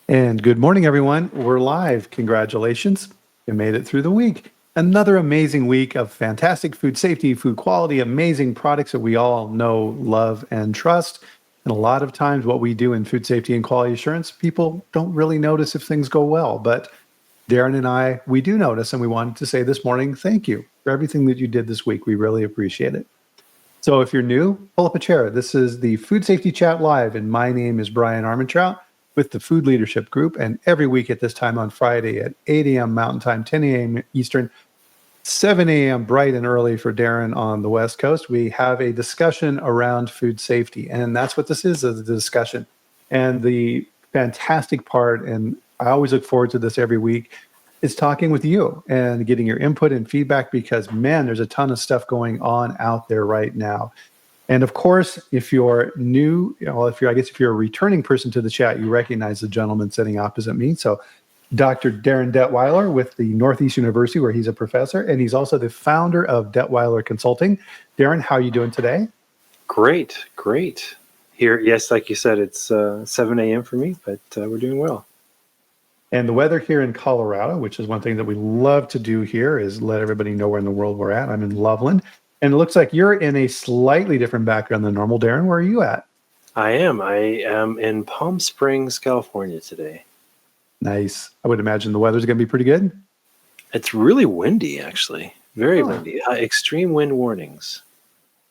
And good morning, everyone. We're live. Congratulations. You made it through the week. Another amazing week of fantastic food safety, food quality, amazing products that we all know, love, and trust. And a lot of times, what we do in food safety and quality assurance, people don't really notice if things go well. But Darren and I, we do notice, and we wanted to say this morning, thank you for everything that you did this week. We really appreciate it. So if you're new, pull up a chair. This is the Food Safety Chat Live, and my name is Brian Armentrout with the Food Leadership Group. And every week at this time on Friday at 8 a.m. Mountain Time, 10 a.m. Eastern, 7 a.m. bright and early for Darren on the West Coast, we have a discussion around food safety. And that's what this is a discussion. And the fantastic part, and I always look forward to this every week, is talking with you and getting your input and feedback because, man, there's a ton of stuff going on out there right now. And of course, if you're new, if you're a returning person to the chat, you recognize the gentleman sitting opposite me. So Dr. Darren Detweiler with the Northeast University, where he's a professor, and he's also the founder of Detweiler Consulting. Darren, how are you doing today? Great. Here, yes, like you said, it's 7 a.m. for me, but we're doing well. And the weather here in Colorado, which is one thing that we love to do here, is let everybody know where in the world we're at. I'm in Loveland. And it looks like you're in a slightly different background than normal. Darren, where are you at? I am in Palm Springs, California today. Nice. I would imagine the weather's going to be pretty good. It's really windy, actually. Very windy. Extreme wind warnings.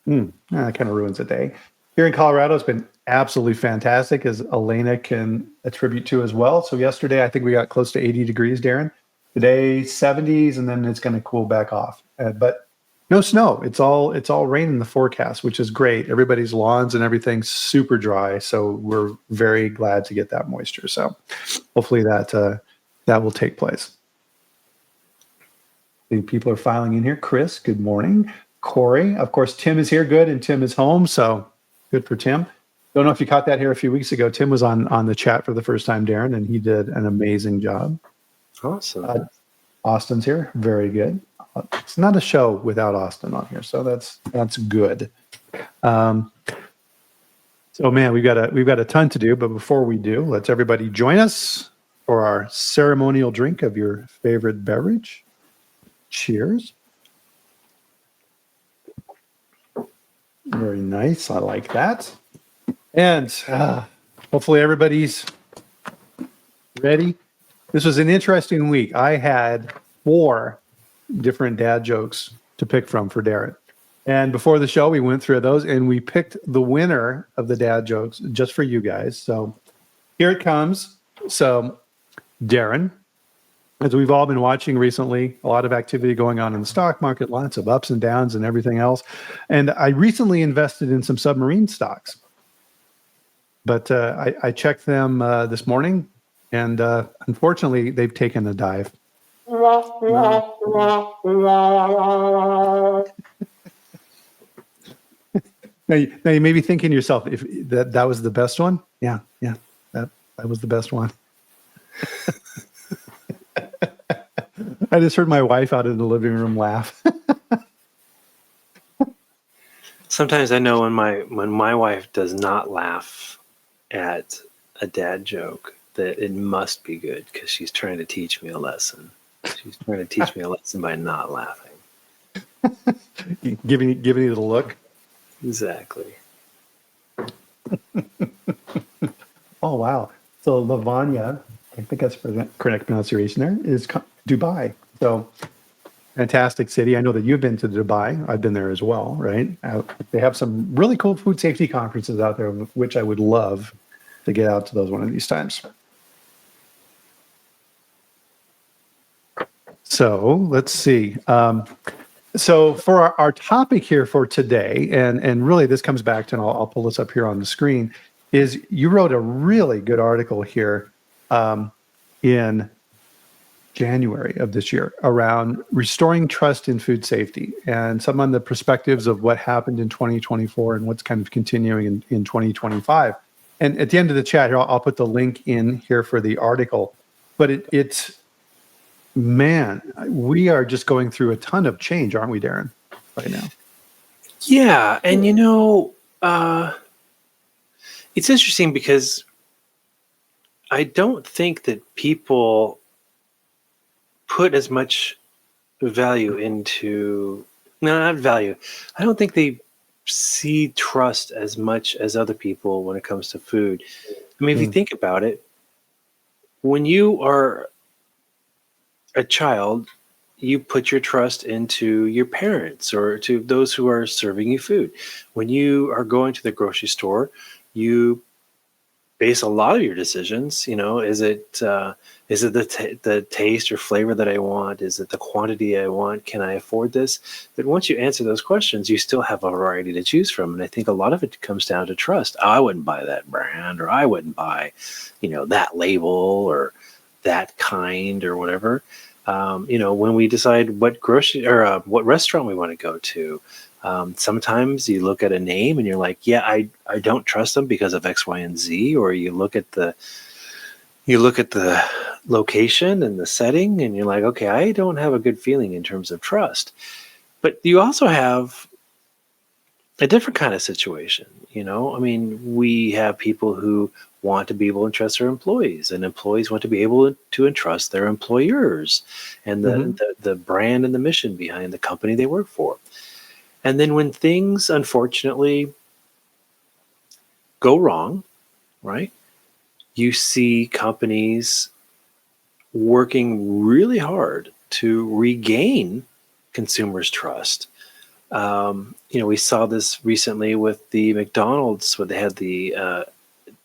That kind of ruins the day. Here in Colorado, it's been absolutely fantastic, as Elena can attribute to as well. So yesterday, I think we got close to 80 degrees, Darren. Today, 70s, and then it's going to cool back off. But no snow. It's all rain in the forecast, which is great. Everybody's lawns and everything's super dry. So we're very glad to get that moisture. So hopefully that will take place. The people are filing in here. Chris, good morning. Corey, of course, Tim is here. Good. And Tim is home. So good for Tim. Don't know if you caught that here a few weeks ago. Tim was on the chat for the first time, Darren, and he did an amazing job. Awesome. Austin's here. Very good. It's not a show without Austin on here, so that's good. So man, we've got a ton to do, but before we do, let's everybody join us for our ceremonial drink of your favorite beverage. Cheers. Very nice. I like that. And hopefully everybody's ready. This was an interesting week. I had 4 different dad jokes to pick from for Darren. And before the show, we went through those and we picked the winner of the dad jokes just for you guys. So here it comes. So Darren, as we've all been watching recently, a lot of activity going on in the stock market, lots of ups and downs and everything else. And I recently invested in some submarine stocks. But I checked them this morning, and unfortunately, they've taken a dive. Now you may be thinking to yourself, if that was the best one? Yeah, that was the best one. I just heard my wife out in the living room laugh. Sometimes I know when my wife does not laugh at a dad joke that it must be good because she's trying to teach me a lesson. She's trying to teach me a lesson by not laughing. Giving you the look. Exactly. Oh, wow. So Lavanya, I think that's the correct pronunciation there, is Dubai. So fantastic city. I know that you've been to Dubai. I've been there as well, right? They have some really cool food safety conferences out there, which I would love to get out to those one of these times. So let's see. So for our topic here for today, and really this comes back to, and I'll pull this up here on the screen, is you wrote a really good article here in January of this year around restoring trust in food safety and some on the perspectives of what happened in 2024 and what's kind of continuing in 2025. And at the end of the chat here, I'll put the link in here for the article. But it's, man, we are just going through a ton of change, aren't we, Darren, right now? Yeah. And, it's interesting because I don't think that people put as much value into, no, not value. I don't think they see trust as much as other people when it comes to food. I mean, if you Mm. think about it, when you are a child, you put your trust into your parents or to those who are serving you food. When you are going to the grocery store, you base a lot of your decisions. Is it the taste or flavor that I want? Is it the quantity I want? Can I afford this? But once you answer those questions, you still have a variety to choose from, and I think a lot of it comes down to trust. I wouldn't buy that brand, or I wouldn't buy, that label or that kind or whatever. When we decide what grocery or what restaurant we want to go to, sometimes you look at a name and you're like, yeah, I don't trust them because of X, Y, and Z. Or you look at the location and the setting and you're like, okay, I don't have a good feeling in terms of trust. But you also have a different kind of situation. I mean, we have people who want to be able to entrust their employees, and employees want to be able to entrust their employers and the, Hmm. the, the brand and the mission behind the company they work for. And then when things unfortunately go wrong, right? You see companies working really hard to regain consumers' trust. We saw this recently with the McDonald's, where they had the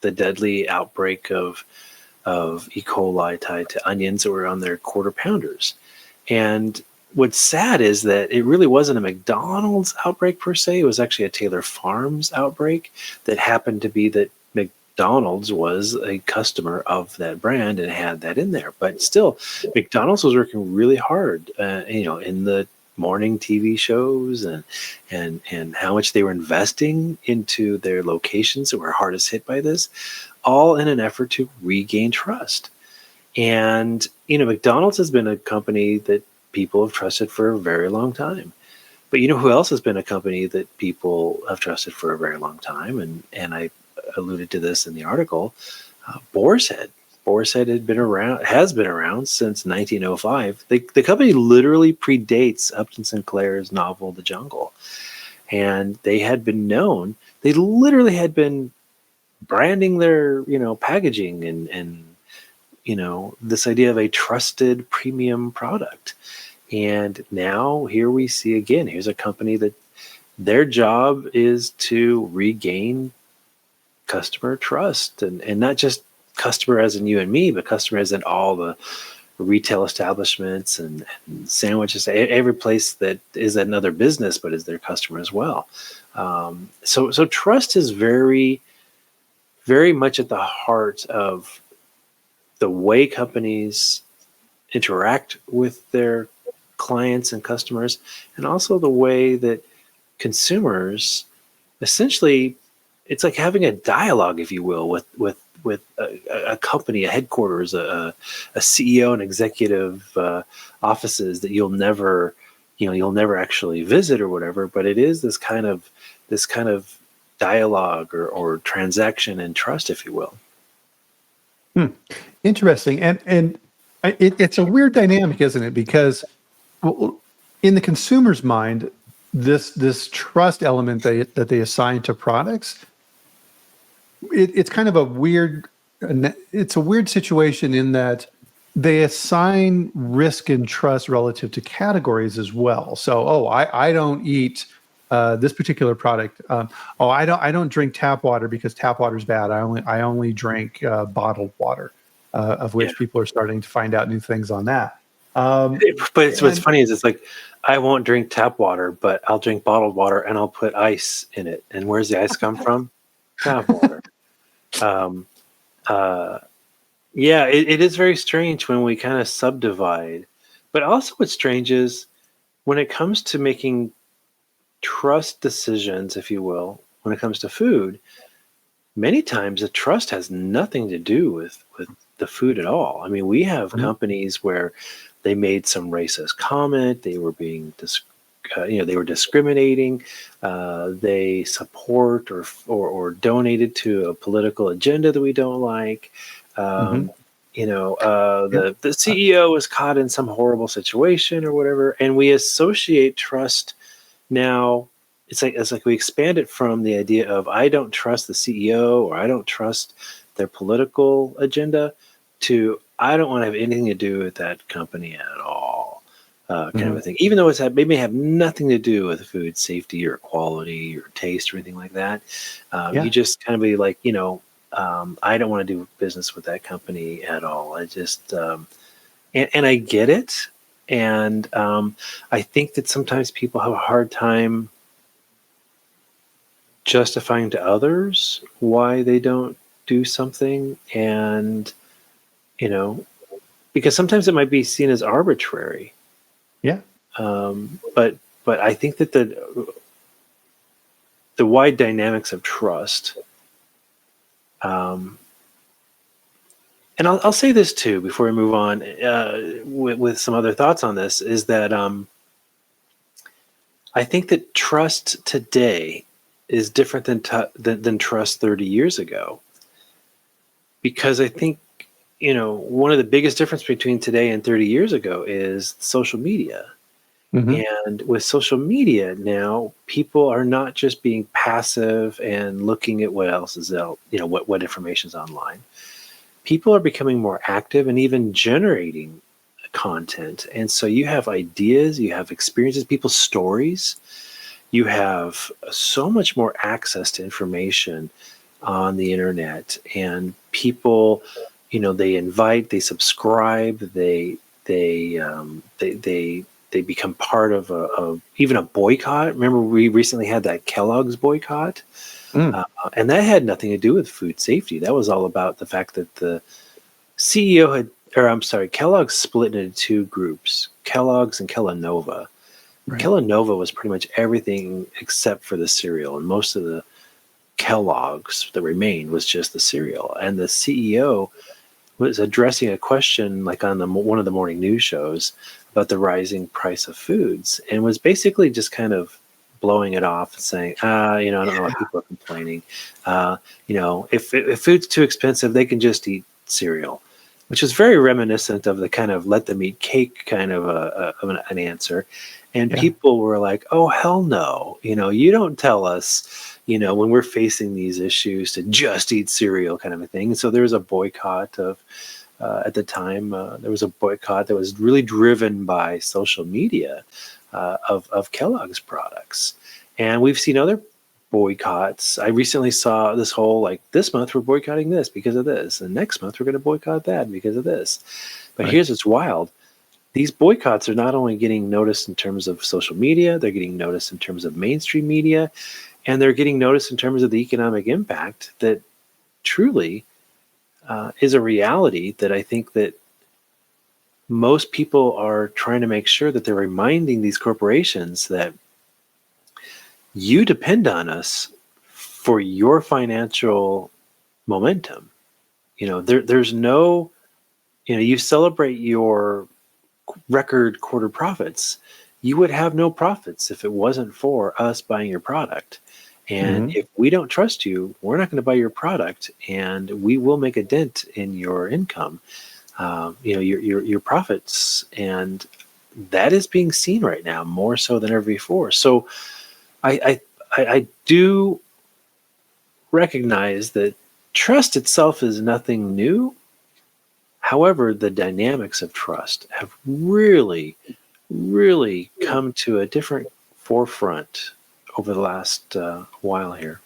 deadly outbreak of E. coli tied to onions that were on their quarter pounders. And what's sad is that it really wasn't a McDonald's outbreak per se. It was actually a Taylor Farms outbreak that happened to be that McDonald's was a customer of that brand and had that in there. But still, McDonald's was working really hard, in the morning TV shows and how much they were investing into their locations that were hardest hit by this, all in an effort to regain trust. And, McDonald's has been a company that people have trusted for a very long time. But you know who else has been a company that people have trusted for a very long time? And I alluded to this in the article. Boar's Head. Boar's Head has been around since 1905. The company literally predates Upton Sinclair's novel The Jungle. And they literally had been branding their, packaging and this idea of a trusted premium product. And now here we see again, here's a company that their job is to regain customer trust, and not just customer as in you and me, but customer as in all the retail establishments and sandwiches, every place that is another business, but is their customer as well. So trust is very, very much at the heart of the way companies interact with their clients and customers, and also the way that consumers essentially, it's like having a dialogue, if you will, with a company, a headquarters, a CEO and executive offices that you'll never actually visit or whatever. But it is this kind of dialogue or transaction and trust, if you will. Hmm. Interesting. It's a weird dynamic, isn't it? Because well, in the consumer's mind, this trust element that they assign to products, it's kind of a weird. It's a weird situation in that they assign risk and trust relative to categories as well. So, oh, I don't eat this particular product. Oh, I don't drink tap water because tap water is bad. I only drink bottled water, of Yeah. which people are starting to find out new things on that. But what's And funny is it's like I won't drink tap water, but I'll drink bottled water and I'll put ice in it. And where's the ice come from? Tap water. Um, uh, yeah, it is very strange when we kind of subdivide. But also, what's strange is when it comes to making trust decisions, if you will, when it comes to food, many times the trust has nothing to do with the food at all. I mean, we have Mhm. companies where they made some racist comment, they were they were discriminating, they support or donated to a political agenda that we don't like. Mm-hmm. The CEO was caught in some horrible situation or whatever, and we associate trust now. It's like we expand it from the idea of I don't trust the CEO or I don't trust their political agenda to I don't want to have anything to do with that company at all, kind of Mm-hmm. a thing. Even though it may have nothing to do with food safety or quality or taste or anything like that. You Yeah. just kind of be like, I don't want to do business with that company at all. I just, and I get it. And I think that sometimes people have a hard time justifying to others why they don't do something. And, you know, because sometimes it might be seen as arbitrary. Yeah. But I think that the wide dynamics of trust, um, and I'll say this too before we move on with some other thoughts on this, is that I think that trust today is different than trust 30 years ago, because I think one of the biggest difference between today and 30 years ago is social media. Mm-hmm. And with social media now, people are not just being passive and looking at what else is out, what information is online. People are becoming more active and even generating content. And so you have ideas, you have experiences, people's stories, you have so much more access to information on the internet. And people, they invite, they subscribe, they become part of even a boycott. Remember, we recently had that Kellogg's boycott. Mm. And that had nothing to do with food safety. That was all about the fact that the CEO Kellogg's split into two groups, Kellogg's and Kellanova. Right. Kellanova was pretty much everything except for the cereal, and most of the Kellogg's that remained was just the cereal. And the CEO was addressing a question like on one of the morning news shows about the rising price of foods, and was basically just kind of blowing it off and saying, I don't know why people are complaining. If food's too expensive, they can just eat cereal, which is very reminiscent of the kind of let them eat cake kind of an answer. And Yeah. people were like, oh, hell no. You don't tell us, when we're facing these issues to just eat cereal kind of a thing. And so there was a boycott of, at the time, there was a boycott that was really driven by social media of Kellogg's products. And we've seen other boycotts. I recently saw this whole, like, this month we're boycotting this because of this, and next month we're going to boycott that because of this. But Right. here's what's wild. These boycotts are not only getting noticed in terms of social media, they're getting noticed in terms of mainstream media, and they're getting noticed in terms of the economic impact that truly is a reality that I think that most people are trying to make sure that they're reminding these corporations that you depend on us for your financial momentum. There's no, you celebrate your record quarter profits. You would have no profits if it wasn't for us buying your product. And Mm-hmm. if we don't trust you, we're not going to buy your product, and we will make a dent in your income, your profits. And that is being seen right now more so than ever before. So I do recognize that trust itself is nothing new. However, the dynamics of trust have really, really come to a different forefront over the last while here.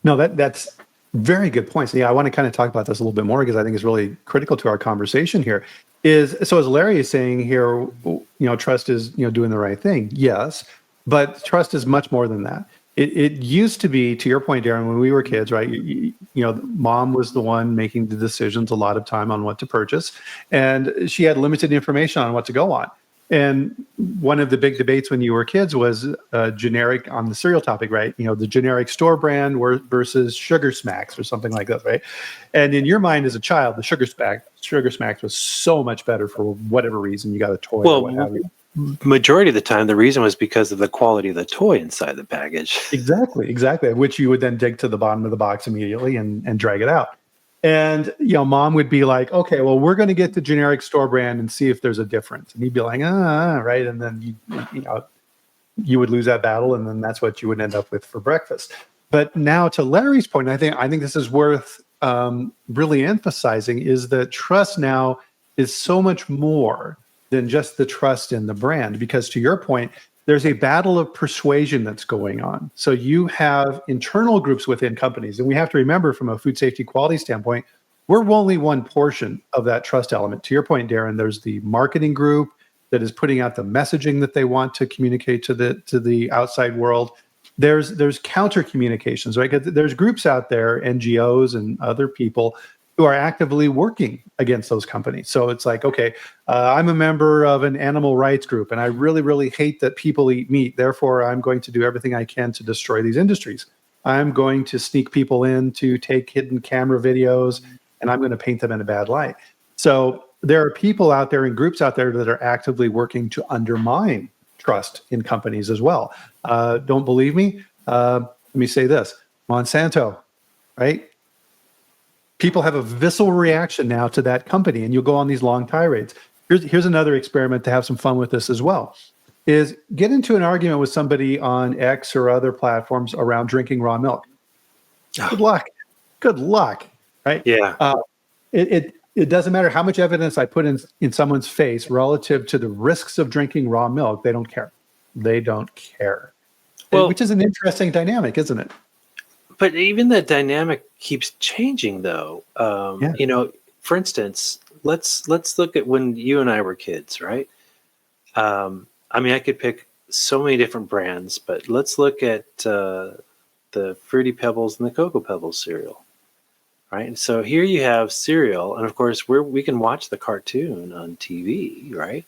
No, that's very good points. Yeah, I want to kind of talk about this a little bit more because I think it's really critical to our conversation here. Is so as Larry is saying here, trust is doing the right thing. Yes, but trust is much more than that. It used to be, to your point, Darren, when we were kids, right? Mom was the one making the decisions a lot of time on what to purchase, and she had limited information on what to go on. And one of the big debates when you were kids was generic on the cereal topic, right? The generic store brand versus Sugar Smacks or something like that, right? And in your mind as a child, the Sugar Smacks was so much better for whatever reason. You got a toy or what have you. Majority of the time, the reason was because of the quality of the toy inside the package. Exactly. Which you would then dig to the bottom of the box immediately and drag it out. And mom would be like, okay, well, we're going to get the generic store brand and see if there's a difference. And he'd be like, right. And then you would lose that battle, and then that's what you would end up with for breakfast. But now, to Larry's point, I think this is worth really emphasizing, is that trust now is so much more than just the trust in the brand. Because to your point, there's a battle of persuasion that's going on. So you have internal groups within companies, and we have to remember, from a food safety quality standpoint, we're only one portion of that trust element. To your point, Darren, there's the marketing group that is putting out the messaging that they want to communicate to the outside world. There's counter communications, right? 'Cause there's groups out there, NGOs and other people, who are actively working against those companies. So it's like, okay, I'm a member of an animal rights group, and I really, really hate that people eat meat. Therefore, I'm going to do everything I can to destroy these industries. I'm going to sneak people in to take hidden camera videos, and I'm going to paint them in a bad light. So there are people out there and groups out there that are actively working to undermine trust in companies as well. Don't believe me? Let me say this. Monsanto, right? People have a visceral reaction now to that company, and you'll go on these long tirades. Here's another experiment to have some fun with this as well, is get into an argument with somebody on X or other platforms around drinking raw milk. Good luck. Good luck, right? Yeah. It doesn't matter how much evidence I put in someone's face relative to the risks of drinking raw milk. They don't care. They don't care. Well, which is an interesting dynamic, isn't it? But even the dynamic keeps changing, though. Yeah. For instance, let's look at when you and I were kids, right? I could pick so many different brands, but let's look at the Fruity Pebbles and the Cocoa Pebbles cereal, right? And so here you have cereal, and of course we can watch the cartoon on TV, right?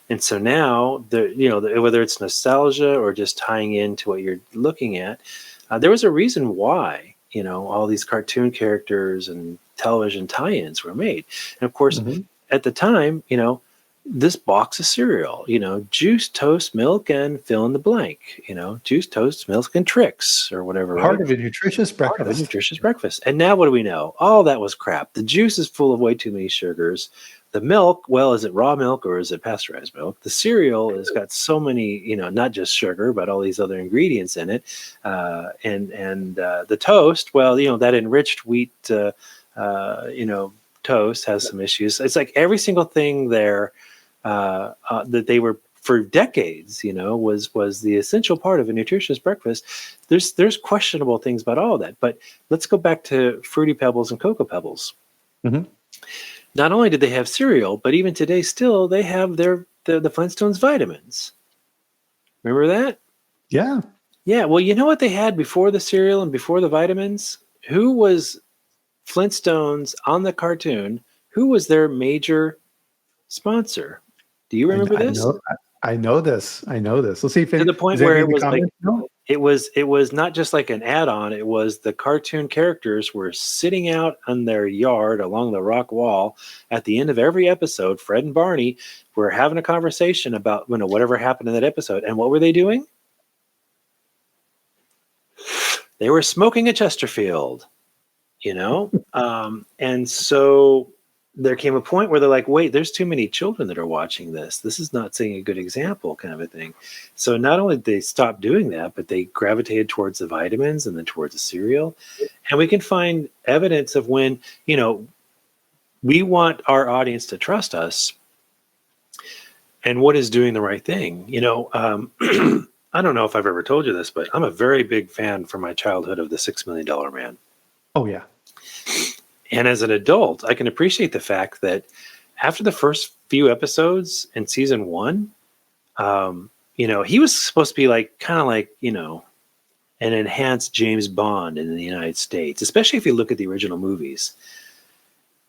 And so now whether it's nostalgia or just tying into what you're looking at. There was a reason why, all these cartoon characters and television tie-ins were made. And of course, at the time, this box of cereal, juice, toast, milk, and fill in the blank, juice, toast, milk, and Trix, or whatever. Part of a nutritious breakfast. Part of a nutritious breakfast. And now what do we know? All that was crap. The juice is full of way too many sugars. The milk, well, is it raw milk or is it pasteurized milk? The cereal has got so many, not just sugar, but all these other ingredients in it. And the toast, well, that enriched wheat, toast has some issues. It's like every single thing there that they were for decades, was the essential part of a nutritious breakfast. There's questionable things about all of that. But let's go back to Fruity Pebbles and Cocoa Pebbles. Mm-hmm. Not only did they have cereal, but even today still they have the Flintstones vitamins. Remember that? Yeah. Yeah. Well, you know what they had before the cereal and before the vitamins? Who was Flintstones on the cartoon? Who was their major sponsor? Do you remember this? I know this. Let's see if to the point where it was like it was not just like an add-on. It was the cartoon characters were sitting out on their yard along the rock wall at the end of every episode. Fred and Barney were having a conversation about whatever happened in that episode. And what were they doing? They were smoking a Chesterfield, and so there came a point where they're like, wait, there's too many children that are watching this. This is not setting a good example, kind of a thing. So not only did they stop doing that, but they gravitated towards the vitamins and then towards the cereal. And we can find evidence of when, we want our audience to trust us and what is doing the right thing. I don't know if I've ever told you this, but I'm a very big fan from my childhood of the $6 Million Man. Oh, yeah. And as an adult, I can appreciate the fact that after the first few episodes in season 1, he was supposed to be an enhanced James Bond in the United States, especially if you look at the original movies.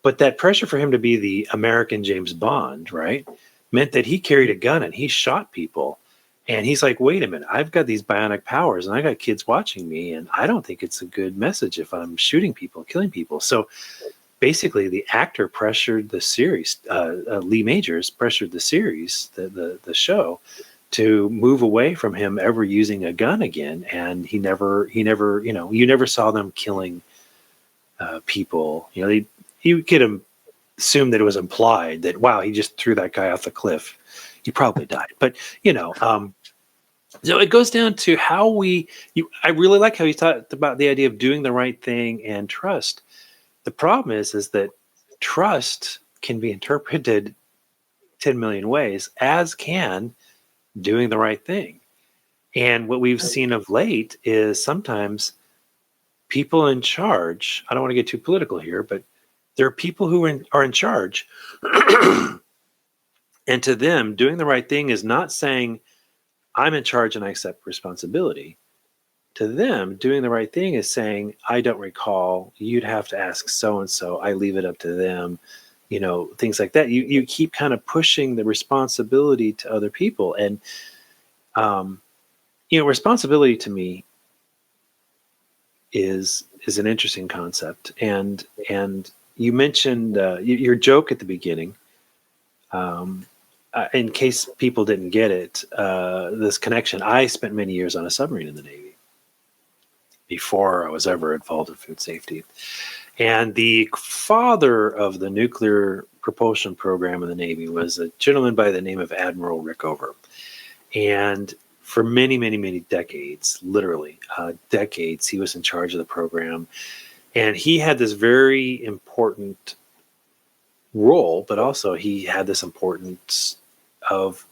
But that pressure for him to be the American James Bond, right, meant that he carried a gun and he shot people. And he's like, wait a minute, I've got these bionic powers and I got kids watching me. And I don't think it's a good message if I'm shooting people, killing people. So basically the actor pressured the series, Lee Majors pressured the series, the show, to move away from him ever using a gun again. And he never, you never saw them killing people. You could assume that it was implied that, wow, he just threw that guy off the cliff. He probably died. But, so it goes down to how I really like how you talked about the idea of doing the right thing and trust. The problem is that trust can be interpreted 10 million ways, as can doing the right thing. And what we've seen of late is sometimes people in charge, I don't want to get too political here, but there are people who are in charge. And to them, doing the right thing is not saying, I'm in charge and I accept responsibility. To them, doing the right thing is saying, I don't recall, you'd have to ask so-and-so, I leave it up to them, things like that. You keep kind of pushing the responsibility to other people. And, responsibility to me is an interesting concept. And you mentioned your joke at the beginning. In case people didn't get it, this connection, I spent many years on a submarine in the Navy before I was ever involved in food safety. And the father of the nuclear propulsion program in the Navy was a gentleman by the name of Admiral Rickover. And for many, many, many decades, literally decades, he was in charge of the program. And he had this very important role, but also he had this importance of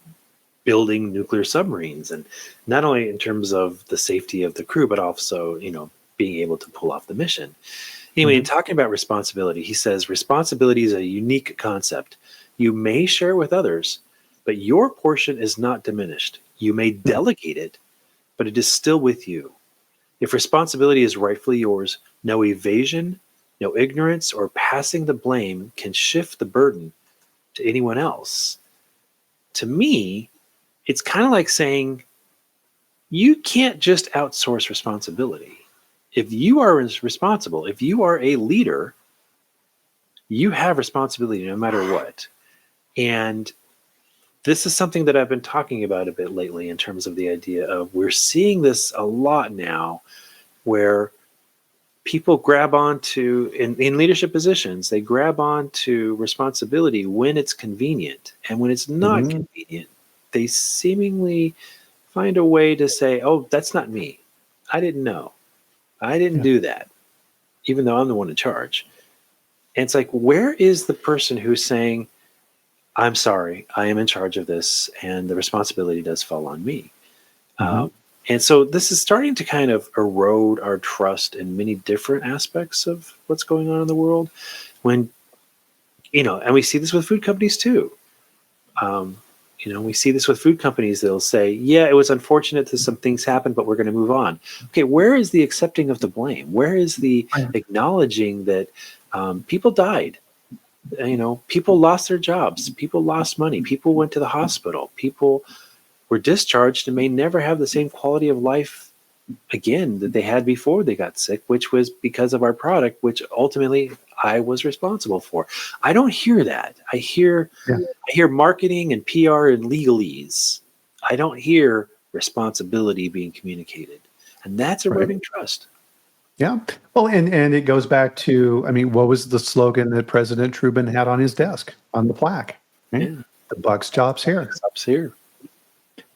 building nuclear submarines, and not only in terms of the safety of the crew, but also, being able to pull off the mission. Anyway, in talking about responsibility, he says responsibility is a unique concept. You may share with others, but your portion is not diminished. You may delegate it, but it is still with you. If responsibility is rightfully yours, no evasion, no ignorance, or passing the blame can shift the burden to anyone else. To me, it's kind of like saying you can't just outsource responsibility. If you are responsible, if you are a leader, you have responsibility no matter what. And this is something that I've been talking about a bit lately in terms of the idea of, we're seeing this a lot now, where people grab onto, in leadership positions, they grab onto responsibility when it's convenient. And when it's not convenient, they seemingly find a way to say, oh, that's not me. I didn't know. I didn't do that, even though I'm the one in charge. And it's like, where is the person who's saying, I'm sorry, I am in charge of this, and the responsibility does fall on me? And so this is starting to kind of erode our trust in many different aspects of what's going on in the world. When, and we see this with food companies too. We see this with food companies. They'll say, yeah, it was unfortunate that some things happened, but we're going to move on. Okay, where is the accepting of the blame? Where is the acknowledging that people died? People lost their jobs. People lost money. People went to the hospital. People were discharged and may never have the same quality of life again that they had before they got sick, which was because of our product, which ultimately I was responsible for. I don't hear that. I hear marketing and PR and legalese. I don't hear responsibility being communicated. And that's eroding trust. Yeah. Well, and it goes back to, what was the slogan that President Truman had on his desk, on the plaque? Right? Yeah. The buck stops here. Stops here.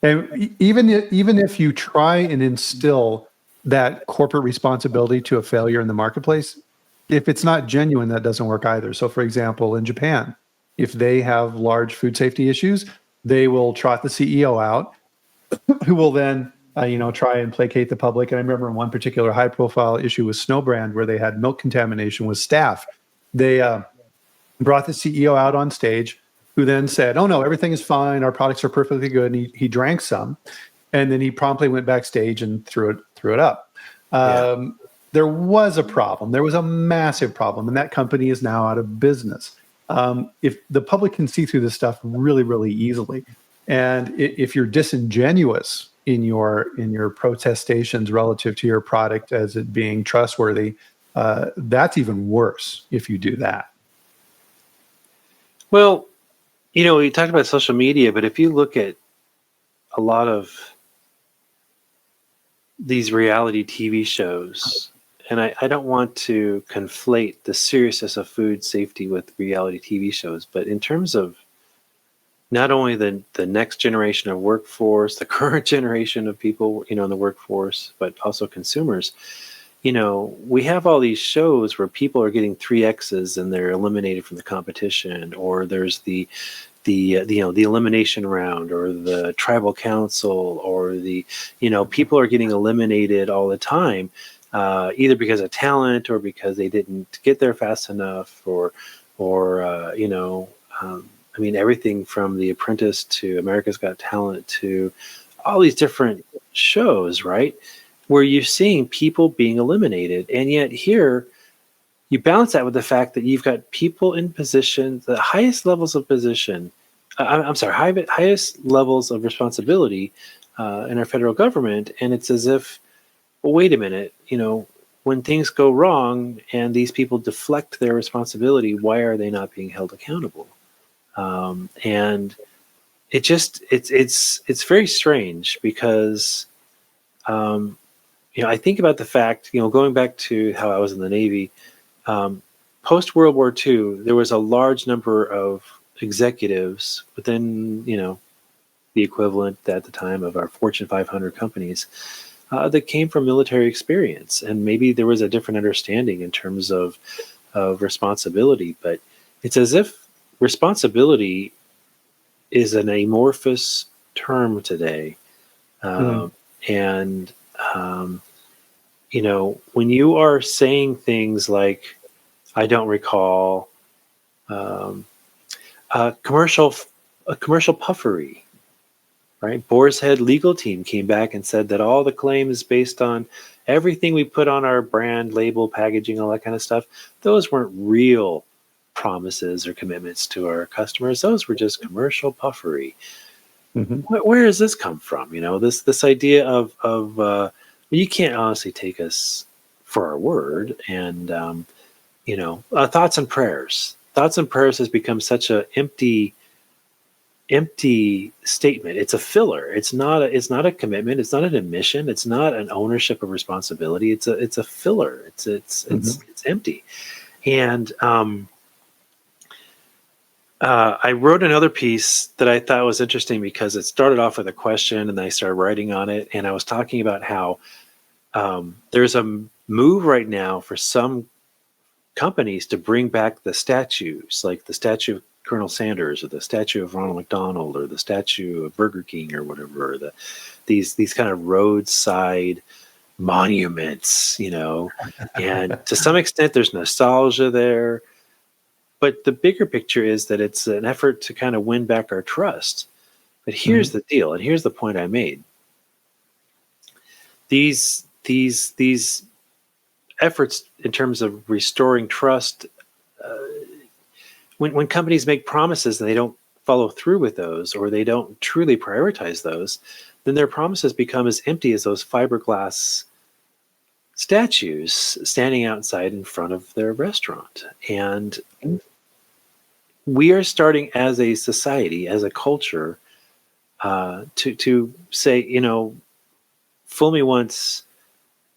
And even if you try and instill that corporate responsibility to a failure in the marketplace, if it's not genuine, that doesn't work either. So, for example, in Japan, if they have large food safety issues, they will trot the CEO out, who will then try and placate the public. And I remember in one particular high-profile issue with Snowbrand, where they had milk contamination with staff, they brought the CEO out on stage, who then said, oh, no, everything is fine. Our products are perfectly good. And he drank some. And then he promptly went backstage and threw it up. There was a problem. There was a massive problem. And that company is now out of business. If the public can see through this stuff really, really easily. And if you're disingenuous in your protestations relative to your product as it being trustworthy, that's even worse if you do that. Well, we talked about social media, but if you look at a lot of these reality TV shows and I don't want to conflate the seriousness of food safety with reality TV shows, but in terms of not only the next generation of workforce, the current generation of people, in the workforce, but also consumers, we have all these shows where people are getting 3X's and they're eliminated from the competition, or there's the elimination round, or the tribal council, or people are getting eliminated all the time, either because of talent or because they didn't get there fast enough, I mean, everything from The Apprentice to America's Got Talent to all these different shows, right? Where you're seeing people being eliminated. And yet here, you balance that with the fact that you've got people in positions, the highest levels of position, highest levels of responsibility in our federal government. And it's as if, well, wait a minute, when things go wrong and these people deflect their responsibility, why are they not being held accountable? And it's very strange because, I think about the fact, going back to how I was in the Navy, post World War II, there was a large number of executives within, the equivalent at the time of our Fortune 500 companies that came from military experience. And maybe there was a different understanding in terms of responsibility, but it's as if responsibility is an amorphous term today. And, when you are saying things like, I don't recall, commercial puffery, right? Boars Head legal team came back and said that all the claims based on everything we put on our brand, label, packaging, all that kind of stuff, those weren't real promises or commitments to our customers. Those were just commercial puffery. Mm-hmm. Where does this come from? This idea of you can't honestly take us for our word. And thoughts and prayers. Thoughts and prayers has become such a empty statement. It's a filler. It's not a commitment. It's not an admission. It's not an ownership of responsibility. It's a filler. It's empty. And I wrote another piece that I thought was interesting because it started off with a question and then I started writing on it. And I was talking about how there's a move right now for some companies to bring back the statues, like the statue of Colonel Sanders or the statue of Ronald McDonald or the statue of Burger King or whatever, these kind of roadside monuments, and to some extent there's nostalgia there. But the bigger picture is that it's an effort to kind of win back our trust. But here's the deal, and here's the point I made. These efforts in terms of restoring trust, when companies make promises and they don't follow through with those, or they don't truly prioritize those, then their promises become as empty as those fiberglass statues standing outside in front of their restaurant. And we are starting as a society, as a culture, to say, fool me once,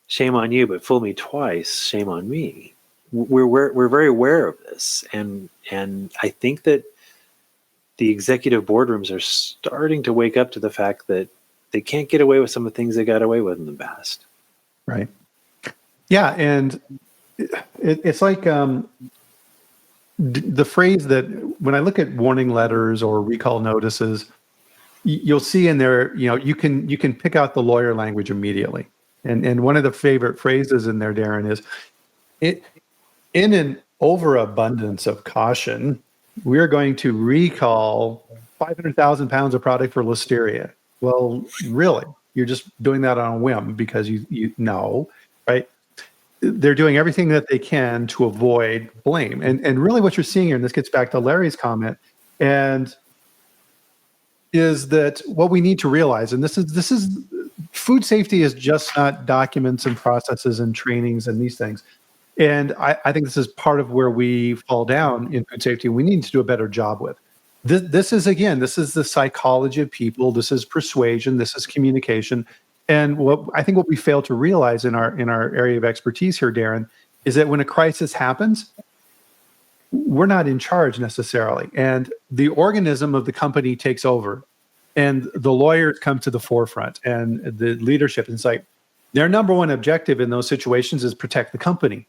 shame on you, but fool me twice, shame on me. We're very aware of this, and I think that the executive boardrooms are starting to wake up to the fact that they can't get away with some of the things they got away with in the past. Right. Yeah, and it's like the phrase that when I look at warning letters or recall notices, you'll see in there, you can pick out the lawyer language immediately. And one of the favorite phrases in there, Darren, is in an overabundance of caution, we're going to recall 500,000 pounds of product for listeria. Well, really, you're just doing that on a whim because you know, right? They're doing everything that they can to avoid blame. And really what you're seeing here, and this gets back to Larry's comment, and is that what we need to realize, and this is food safety is just not documents and processes and trainings and these things. And I think this is part of where we fall down in food safety. We need to do a better job with. This is the psychology of people. This is persuasion. This is communication. And what we fail to realize in our area of expertise here, Darren, is that when a crisis happens, we're not in charge necessarily, and the organism of the company takes over, and the lawyers come to the forefront, and the leadership. And it's like their number one objective in those situations is protect the company.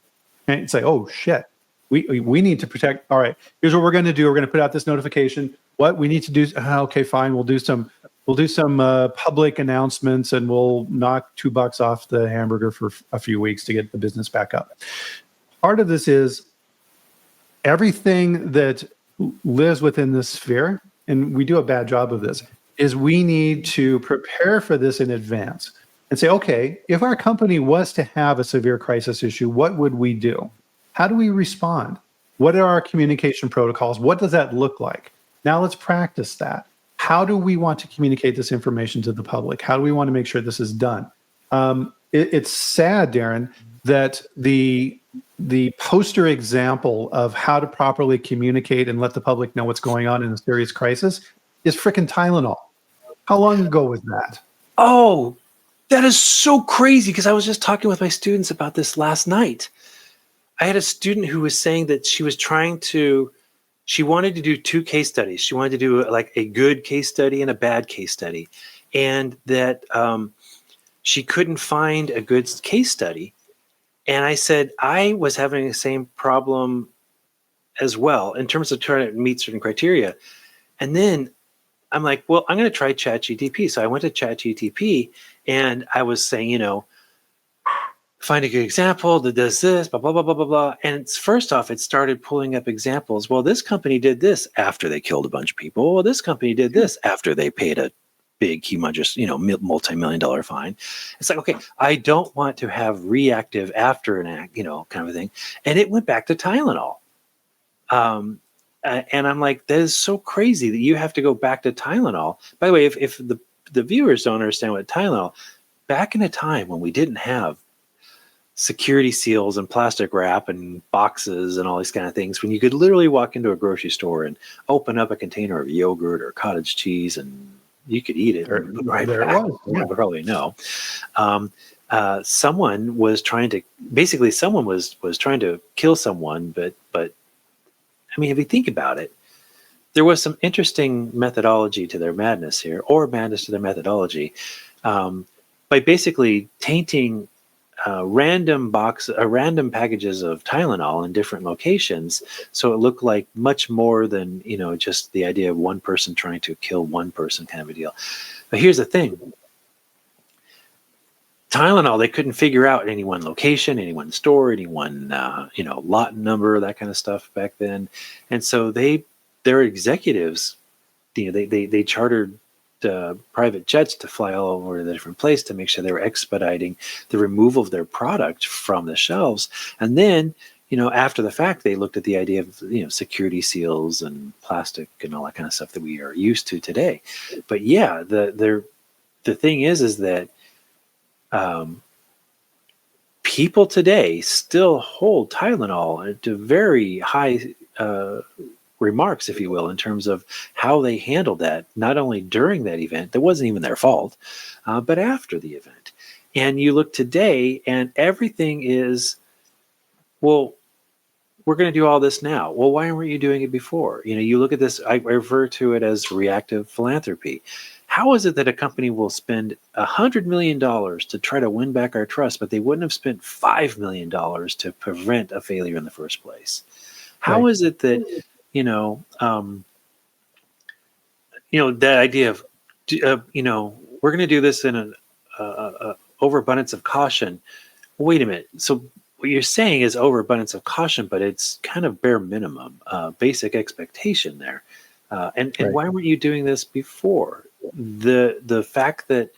And it's like, oh shit, we need to protect. All right, here's what we're going to do. We're going to put out this notification. What we need to do? Okay, fine. We'll do some public announcements, and we'll knock $2 off the hamburger for a few weeks to get the business back up. Part of this is everything that lives within this sphere, and we do a bad job of this, is we need to prepare for this in advance and say, okay, if our company was to have a severe crisis issue, what would we do? How do we respond? What are our communication protocols? What does that look like? Now let's practice that. How do we want to communicate this information to the public? How do we want to make sure this is done? It's sad, Darren, that the poster example of how to properly communicate and let the public know what's going on in a serious crisis is frickin' Tylenol. How long ago was that? Oh, that is so crazy, because I was just talking with my students about this last night. I had a student who was saying that she wanted to do 2 case studies. She wanted to do like a good case study and a bad case study. And that she couldn't find a good case study. And I said, I was having the same problem as well in terms of trying to meet certain criteria. And then I'm like, well, I'm going to try ChatGPT. So I went to ChatGPT and I was saying, find a good example that does this, blah, blah, blah, blah, blah, blah. And first off, it started pulling up examples. Well, this company did this after they killed a bunch of people. Well, this company did this after they paid a big, humongous, multi-million-dollar fine. It's like, okay, I don't want to have reactive after an act, kind of a thing. And it went back to Tylenol. And I'm like, that is so crazy that you have to go back to Tylenol. By the way, if the viewers don't understand what Tylenol, back in a time when we didn't have security seals and plastic wrap and boxes and all these kind of things, when you could literally walk into a grocery store and open up a container of yogurt or cottage cheese and you could eat it right there back. It was. Yeah. You probably know. Someone was trying to kill someone, but I mean, if you think about it, there was some interesting methodology to their madness here, or madness to their methodology, by basically tainting random packages of Tylenol in different locations, so it looked like much more than just the idea of one person trying to kill one person kind of a deal. But here's the thing: Tylenol, they couldn't figure out any one location, any one store, any one lot number, that kind of stuff back then, and so their executives, they chartered private jets to fly all over the different place to make sure they were expediting the removal of their product from the shelves. And then, after the fact, they looked at the idea of, security seals and plastic and all that kind of stuff that we are used to today. But yeah, the thing is that people today still hold Tylenol to very high remarks, if you will, in terms of how they handled that, not only during that event, that wasn't even their fault, but after the event. And you look today and everything is, well, we're going to do all this now. Well, why weren't you doing it before? You look at this, I refer to it as reactive philanthropy. How is it that a company will spend $100 million to try to win back our trust, but they wouldn't have spent $5 million to prevent a failure in the first place? How is it that, that idea of, we're going to do this in an overabundance of caution. Wait a minute. So what you're saying is overabundance of caution, but it's kind of bare minimum, basic expectation there. And why weren't you doing this before? The fact that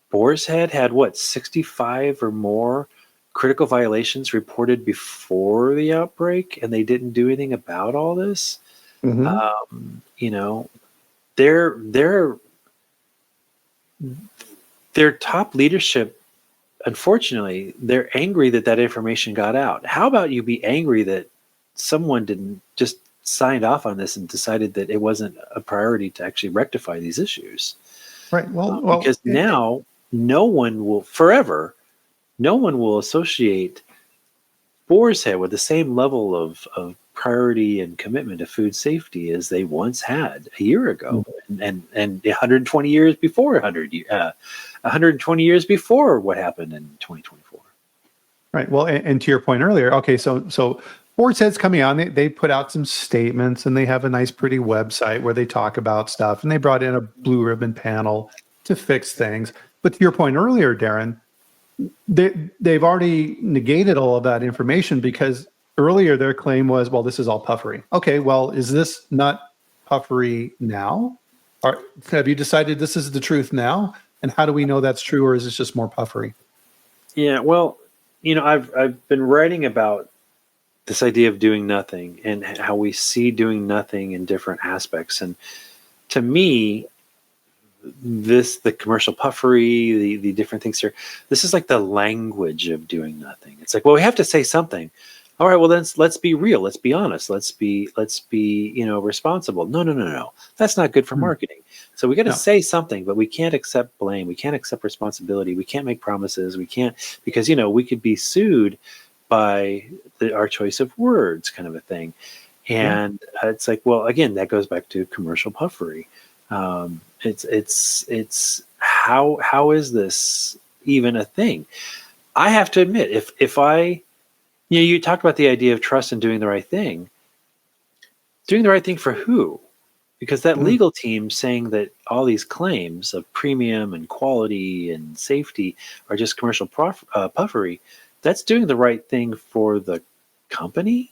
Boars Head had 65 or more critical violations reported before the outbreak, and they didn't do anything about all this. Mm-hmm. Their top leadership, unfortunately, they're angry that information got out. How about you be angry that someone didn't just signed off on this and decided that it wasn't a priority to actually rectify these issues? Right. Well, because now no one will associate Boar's Head with the same level of priority and commitment to food safety as they once had a year ago, and 120 years before 120 years before what happened in 2024. Right. Well, and to your point earlier, okay, so Boards Head's coming on. They put out some statements, and they have a nice, pretty website where they talk about stuff. And they brought in a blue ribbon panel to fix things. But to your point earlier, Darren, they've already negated all of that information, because earlier their claim was, well, this is all puffery. Okay, well, is this not puffery now? Or have you decided this is the truth now? And how do we know that's true, or is this just more puffery? Yeah, well, I've been writing about this idea of doing nothing and how we see doing nothing in different aspects. And to me, the commercial puffery, the different things here, this is like the language of doing nothing. It's like, well, we have to say something. All right, well, then let's be real. Let's be honest. Let's be responsible. No. That's not good for marketing. So we got to say something, but we can't accept blame. We can't accept responsibility. We can't make promises. We can't, because, we could be sued by our choice of words, kind of a thing. And it's like, well, again, that goes back to commercial puffery. It's how is this even a thing? I have to admit, if I, you talk about the idea of trust and doing the right thing. Doing the right thing for who? Because that legal team saying that all these claims of premium and quality and safety are just commercial puffery, that's doing the right thing for the company,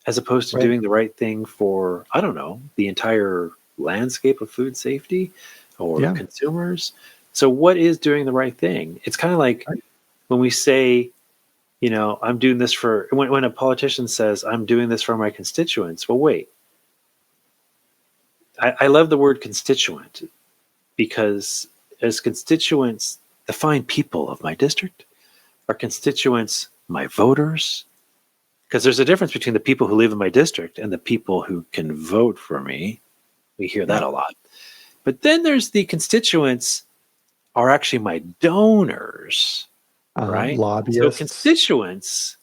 as opposed to doing the right thing for, I don't know, the entire landscape of food safety or consumers. So what is doing the right thing? It's kind of like when we say, I'm doing this for, when a politician says, I'm doing this for my constituents. Well, wait, I love the word constituent, because as constituents, the fine people of my district, are constituents my voters? Because there's a difference between the people who live in my district and the people who can vote for me. We hear that a lot. But then there's the constituents are actually my donors, right? Lobbyists. So constituents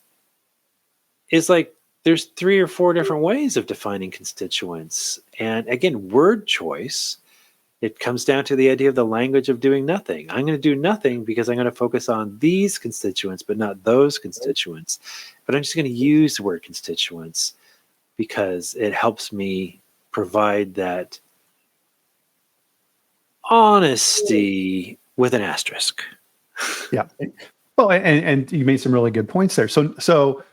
is like, there's 3 or 4 different ways of defining constituents. And again, word choice, it comes down to the idea of the language of doing nothing. I'm going to do nothing because I'm going to focus on these constituents, but not those constituents. But I'm just going to use the word constituents because it helps me provide that honesty with an asterisk. Yeah. Well, and you made some really good points there. So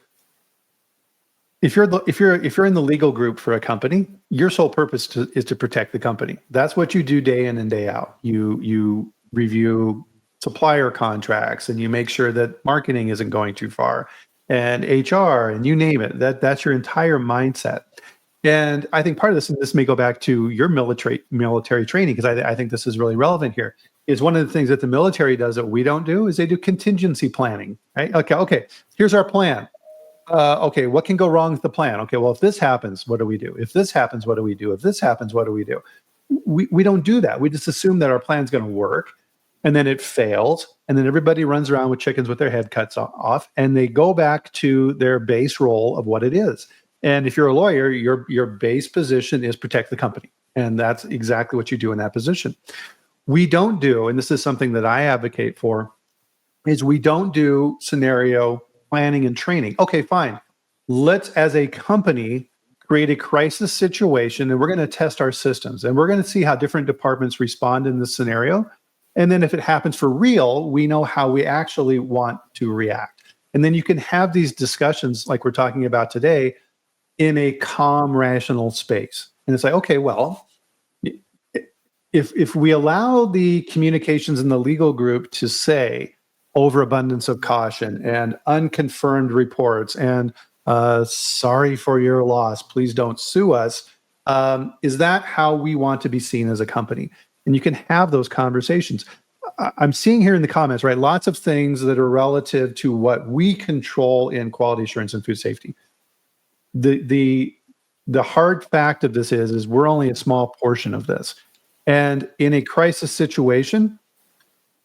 if you're in the legal group for a company, your sole purpose is to protect the company. That's what you do day in and day out. You review supplier contracts, and you make sure that marketing isn't going too far, and HR, and you name it. That's your entire mindset. And I think part of this, and this may go back to your military training, because I think this is really relevant here, is one of the things that the military does that we don't do is they do contingency planning, right? Okay, here's our plan. Okay, what can go wrong with the plan? Okay, well, if this happens, what do we do? If this happens, what do we do? If this happens, what do we do? We don't do that. We just assume that our plan's going to work, and then it fails, and then everybody runs around with chickens with their head cuts off, and they go back to their base role of what it is. And if you're a lawyer, your base position is protect the company, and that's exactly what you do in that position. We don't do, and this is something that I advocate for, is we don't do scenario planning and training. Okay, fine. Let's, as a company, create a crisis situation, and we're going to test our systems, and we're going to see how different departments respond in this scenario. And then if it happens for real, we know how we actually want to react. And then you can have these discussions like we're talking about today in a calm, rational space. And it's like, okay, well, if we allow the communications in the legal group to say overabundance of caution and unconfirmed reports and sorry for your loss, please don't sue us, is that how we want to be seen as a company? And you can have those conversations. I'm seeing here in the comments, right, lots of things that are relative to what we control in quality assurance and food safety. The hard fact of this is we're only a small portion of this. And in a crisis situation,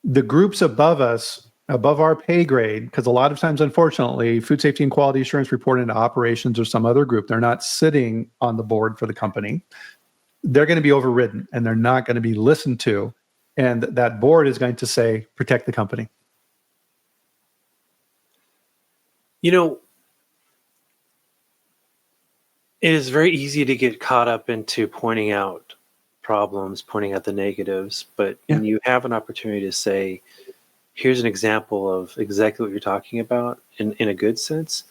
the groups above us, above our pay grade, because a lot of times, unfortunately, food safety and quality assurance report into operations or some other group, they're not sitting on the board for the company. They're going to be overridden and they're not going to be listened to. And that board is going to say, protect the company. You know, it is very easy to get caught up into pointing out problems, pointing out the negatives, but when you have an opportunity to say, here's an example of exactly what you're talking about in a good sense.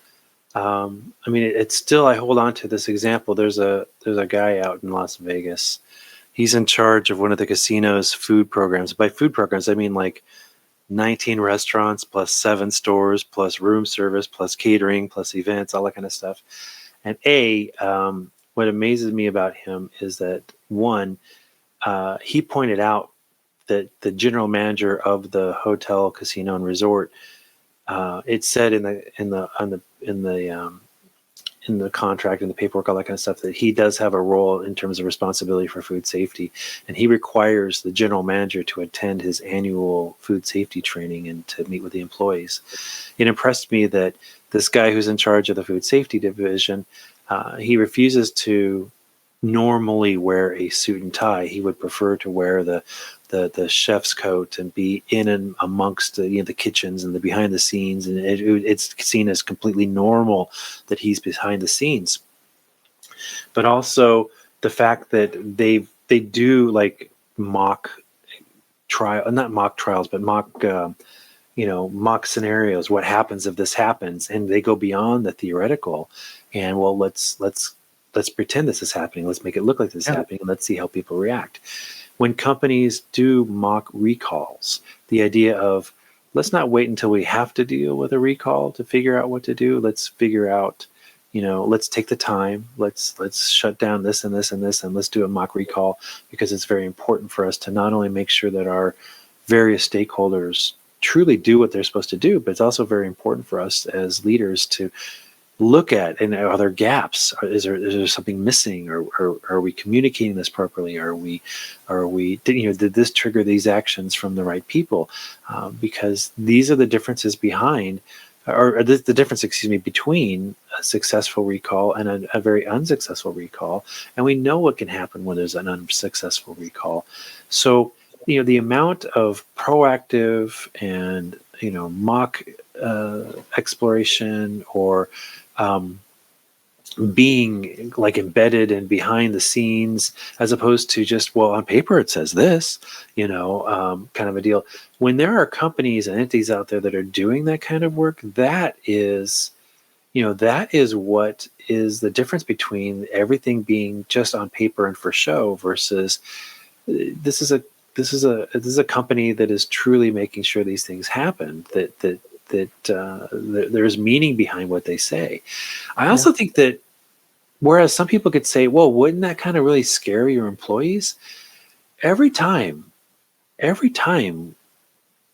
I mean, it's still, I hold on to this example. There's a guy out in Las Vegas. He's in charge of one of the casino's food programs. By food programs, I mean like 19 restaurants plus 7 stores plus room service plus catering plus events, all that kind of stuff. And what amazes me about him is that one, he pointed out that the general manager of the hotel, casino, and resort, it said in the contract and the paperwork, all that kind of stuff, that he does have a role in terms of responsibility for food safety, and he requires the general manager to attend his annual food safety training and to meet with the employees. It impressed me that this guy who's in charge of the food safety division, he refuses to normally wear a suit and tie. He would prefer to wear the chef's coat and be in and amongst the kitchens and the behind the scenes, and it's seen as completely normal that he's behind the scenes. But also the fact that they do like mock trial, not mock trials, but mock scenarios. What happens if this happens? And they go beyond the theoretical. And well, let's pretend this is happening. Let's make it look like this is happening, and let's see how people react. When companies do mock recalls, the idea of let's not wait until we have to deal with a recall to figure out what to do. Let's figure out, let's take the time. Let's shut down this and this and this, and let's do a mock recall, because it's very important for us to not only make sure that our various stakeholders truly do what they're supposed to do, but it's also very important for us as leaders to look at, and are there gaps? Is there something missing, or are we communicating this properly? Did this trigger these actions from the right people? Because these are the differences behind, or the difference, between a successful recall and a very unsuccessful recall. And we know what can happen when there's an unsuccessful recall. So, the amount of proactive and, mock exploration, or being like embedded and behind the scenes, as opposed to just, well, on paper it says this, kind of a deal. When there are companies and entities out there that are doing that kind of work, that is what is the difference between everything being just on paper and for show versus this is a company that is truly making sure these things happen, that there's meaning behind what they say. I also think that, whereas some people could say, well, wouldn't that kind of really scare your employees? Every time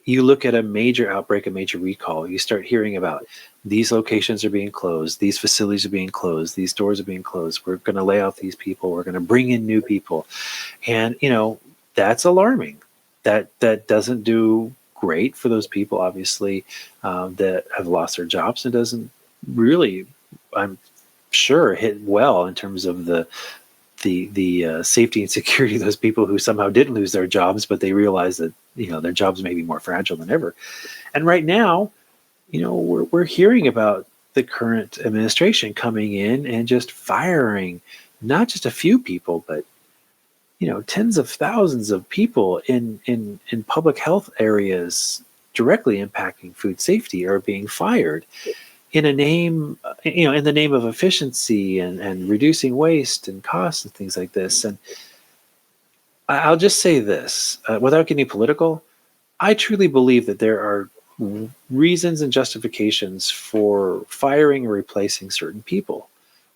you look at a major outbreak, a major recall, you start hearing about these locations are being closed, these facilities are being closed, these stores are being closed, we're going to lay off these people, we're going to bring in new people. And, that's alarming. That doesn't do great for those people, obviously, that have lost their jobs. It doesn't really, I'm sure, hit well in terms of the safety and security of those people who somehow didn't lose their jobs, but they realize that their jobs may be more fragile than ever. And right now, we're hearing about the current administration coming in and just firing not just a few people, but tens of thousands of people in public health areas directly impacting food safety are being fired in the name of efficiency and reducing waste and costs and things like this. And I'll just say this, without getting political, I truly believe that there are reasons and justifications for firing or replacing certain people.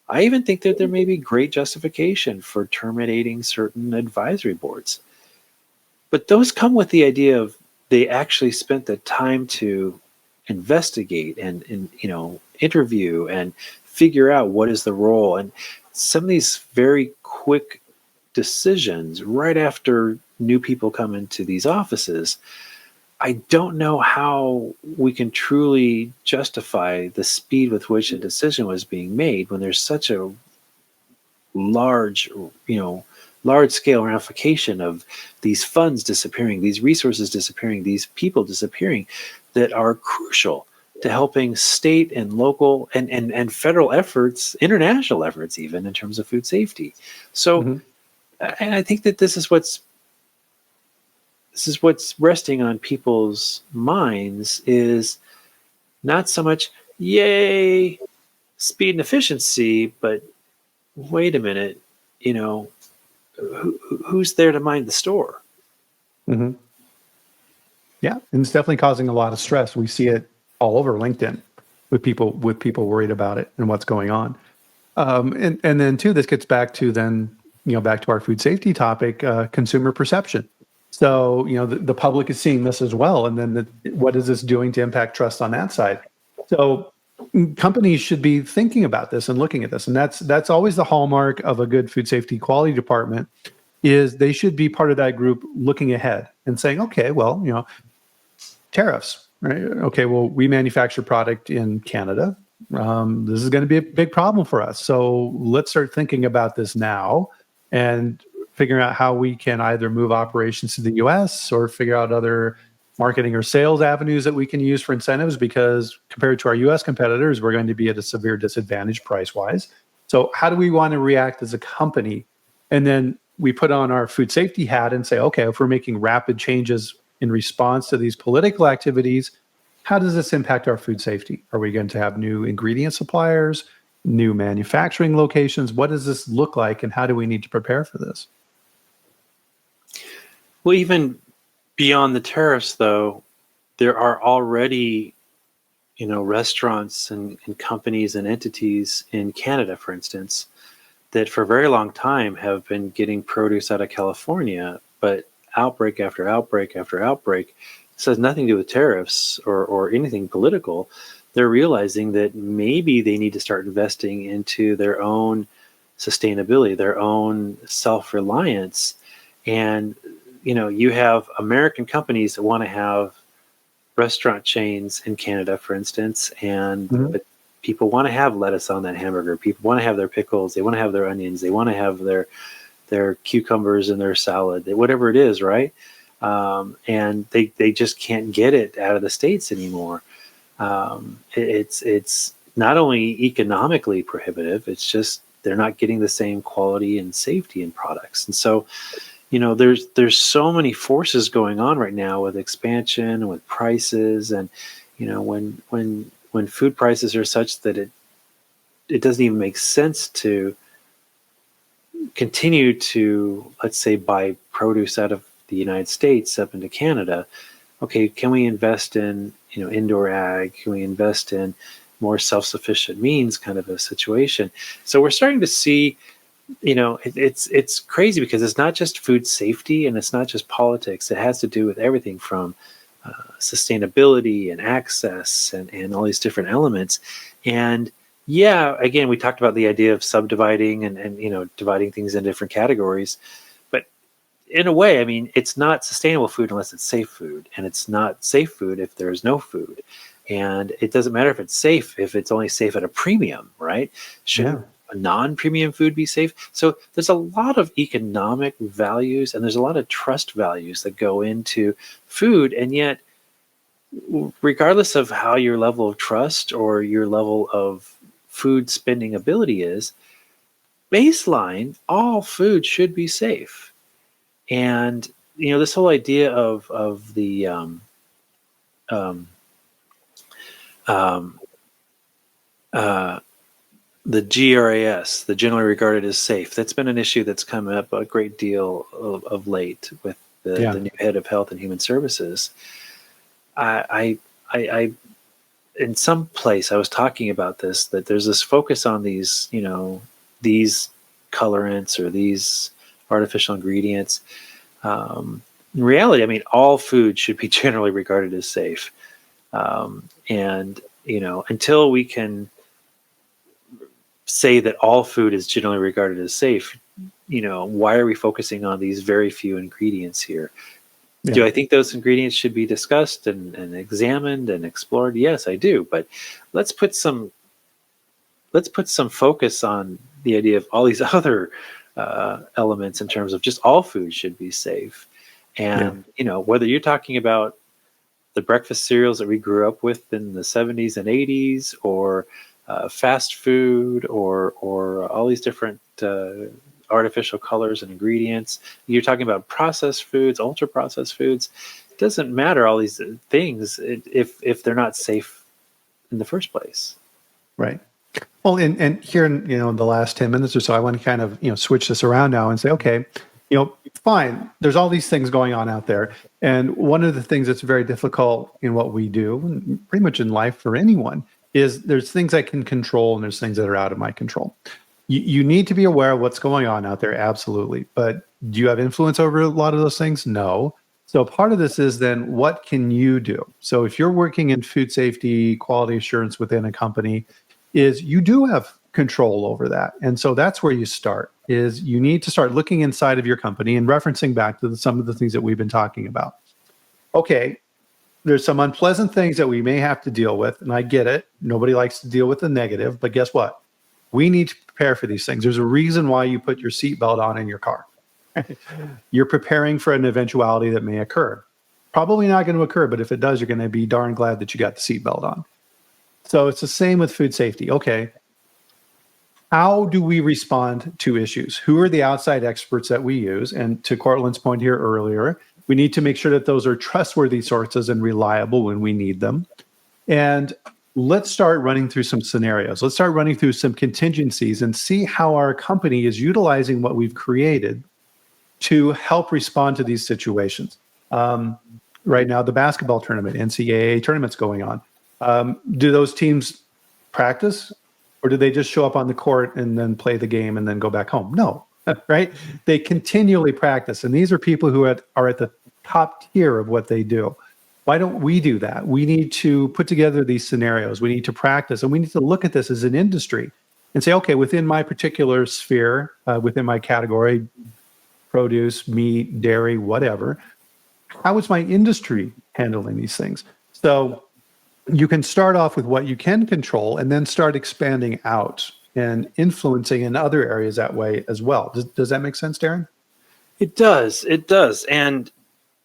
I even think that there may be great justification for terminating certain advisory boards. But those come with the idea of they actually spent the time to investigate and interview and figure out what is the role. And some of these very quick decisions right after new people come into these offices, I don't know how we can truly justify the speed with which a decision was being made when there's such a large, you know, large scale ramification of these funds disappearing, these resources disappearing, these people disappearing that are crucial to helping state and local and federal efforts, international efforts, even in terms of food safety. So, Mhm. and I think that this is what's resting on people's minds is not so much yay speed and efficiency, but wait a minute, you know, who's there to mind the store? Mhm. Yeah, and it's definitely causing a lot of stress. We see it all over LinkedIn with people worried about it and what's going on. And then too, this gets back to then back to our food safety topic, consumer perception. So the public is seeing this as well, and then what is this doing to impact trust on that side? So companies should be thinking about this and looking at this, and that's always the hallmark of a good food safety quality department. Is they should be part of that group looking ahead and saying, okay, well, tariffs, right? Okay, well, we manufacture product in Canada. This is going to be a big problem for us. So let's start thinking about this now and figuring out how we can either move operations to the US or figure out other marketing or sales avenues that we can use for incentives, because compared to our US competitors, we're going to be at a severe disadvantage price wise. So, how do we want to react as a company? And then we put on our food safety hat and say, okay, if we're making rapid changes in response to these political activities, how does this impact our food safety? Are we going to have new ingredient suppliers, new manufacturing locations? What does this look like, and how do we need to prepare for this? Well, even beyond the tariffs, though, there are already, restaurants and companies and entities in Canada, for instance, that for a very long time have been getting produce out of California, but outbreak after outbreak after outbreak, this has nothing to do with tariffs or anything political. They're realizing that maybe they need to start investing into their own sustainability, their own self reliance. And, you have American companies that want to have restaurant chains in Canada, for instance, and Mhm. but people want to have lettuce on that hamburger. People want to have their pickles. They want to have their onions. They want to have their cucumbers in their salad. Whatever it is, right? And they just can't get it out of the states anymore. It's not only economically prohibitive. It's just they're not getting the same quality and safety in products. And so there's so many forces going on right now with expansion and with prices, and when food prices are such that it doesn't even make sense to continue to, let's say, buy produce out of the United States up into Canada. Okay, can we invest in indoor ag? Can we invest in more self-sufficient means, kind of a situation? So we're starting to see, it's crazy because it's not just food safety and it's not just politics. It has to do with everything from sustainability and access and all these different elements. And yeah, again, we talked about the idea of subdividing and dividing things in different categories. But in a way, I mean, it's not sustainable food unless it's safe food, and it's not safe food if there's no food. And it doesn't matter if it's safe if it's only safe at a premium, right? Yeah. Shouldn't a non-premium food be safe? So there's a lot of economic values and there's a lot of trust values that go into food, and yet regardless of how your level of trust or your level of food spending ability is, baseline, all food should be safe. And this whole idea of um, um, uh, the GRAS, the generally regarded as safe, that's been an issue that's come up a great deal of late with Yeah. the new head of Health and Human Services. I in some place I was talking about this, that there's this focus on these colorants or these artificial ingredients. In reality, I mean, all food should be generally regarded as safe. And until we can say that all food is generally regarded as safe, why are we focusing on these very few ingredients here? Yeah. Do I think those ingredients should be discussed and examined and explored? Yes, I do. But let's put some focus on the idea of all these other elements in terms of just all food should be safe. Yeah. And whether you're talking about the breakfast cereals that we grew up with in the 70s and 80s, or fast food, or all these different artificial colors and ingredients. You're talking about processed foods, ultra processed foods. It doesn't matter all these things if they're not safe in the first place. Right. Well, and here in the last 10 minutes or so, I want to kind of switch this around now and say, okay, fine. There's all these things going on out there, and one of the things that's very difficult in what we do, and pretty much in life for anyone, is there's things I can control and there's things that are out of my control. You need to be aware of what's going on out there, absolutely. But do you have influence over a lot of those things? No. So part of this is then what can you do? So if you're working in food safety, quality assurance within a company, is you do have control over that. And so that's where you start, is you need to start looking inside of your company and referencing back to some of the things that we've been talking about. Okay, there's some unpleasant things that we may have to deal with, and I get it. Nobody likes to deal with the negative, but guess what? We need to prepare for these things. There's a reason why you put your seatbelt on in your car. You're preparing for an eventuality that may occur. Probably not going to occur, but if it does, you're going to be darn glad that you got the seatbelt on. So it's the same with food safety. Okay, how do we respond to issues? Who are the outside experts that we use? And to Cortland's point here earlier, we need to make sure that those are trustworthy sources and reliable when we need them. And let's start running through some scenarios. Let's start running through some contingencies and see how our company is utilizing what we've created to help respond to these situations. Right now, the basketball tournament, NCAA tournament's going on. Do those teams practice, or do they just show up on the court and then play the game and then go back home? No, right? They continually practice. And these are people who are at the top tier of what they do. Why don't we do that? We need to put together these scenarios. We need to practice, and we need to look at this as an industry and say, okay, within my particular sphere, within my category, produce, meat, dairy, whatever, how is my industry handling these things? So you can start off with what you can control and then start expanding out and influencing in other areas that way as well. Does that make sense, Darren? It does. It does. And